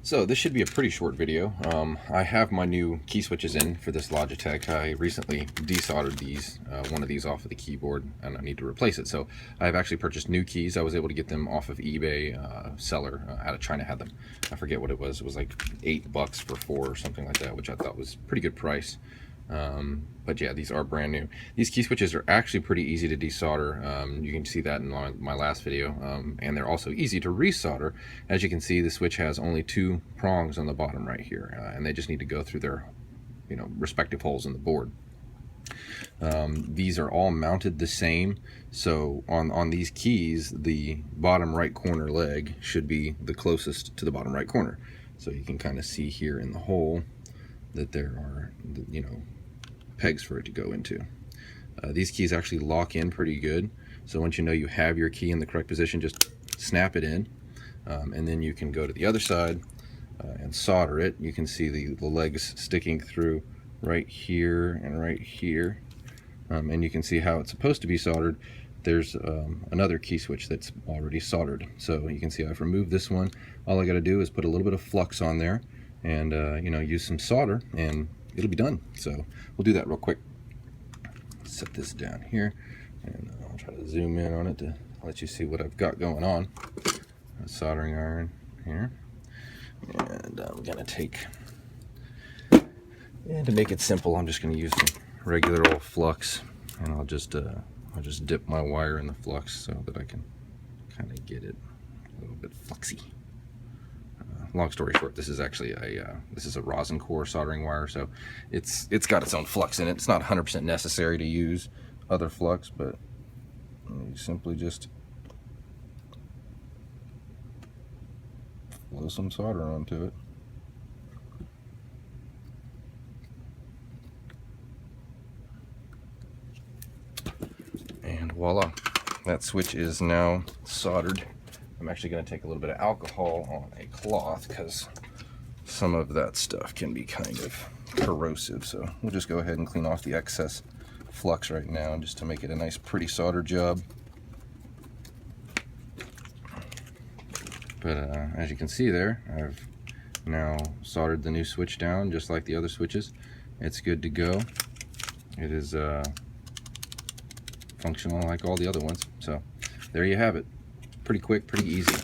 So this should be a pretty short video. I have my new key switches in for this Logitech. I recently desoldered these, one of these off of the keyboard, and I need to replace it. So I've actually purchased new keys. I was able to get them off of eBay. Seller out of China had them. I forget what it was. It was like $8 for 4 or something like that, which I thought was a pretty good price. But yeah, these are brand new. These key switches are actually pretty easy to desolder. You can see that in my last video, and they're also easy to resolder. As you can see, the switch has only 2 prongs on the bottom right here, and they just need to go through their respective holes in the board. These are all mounted the same, so on these keys, the bottom right corner leg should be the closest to the bottom right corner. So you can kind of see here in the hole that there are pegs for it to go into. These keys actually lock in pretty good, so once you know you have your key in the correct position, just snap it in, and then you can go to the other side and solder it. You can see the legs sticking through right here and right here, and you can see how it's supposed to be soldered. There's another key switch that's already soldered, so you can see I've removed this one. All I got to do is put a little bit of flux on there and use some solder, and it'll be done. So we'll do that real quick. Set this down here, and I'll try to zoom in on it to let you see what I've got going on. A soldering iron here, and I'm gonna take, and to make it simple, I'm just gonna use some regular old flux, and I'll just dip my wire in the flux so that I can kind of get it a little bit fluxy. Long story short, this is actually a rosin core soldering wire, so it's got its own flux in it. It's not 100% necessary to use other flux, but you simply just blow some solder onto it. And voila, that switch is now soldered. I'm actually going to take a little bit of alcohol on a cloth because some of that stuff can be kind of corrosive. So we'll just go ahead and clean off the excess flux right now just to make it a nice pretty solder job. But as you can see there, I've now soldered the new switch down just like the other switches. It's good to go. It is functional like all the other ones. So there you have it. Pretty quick, pretty easy.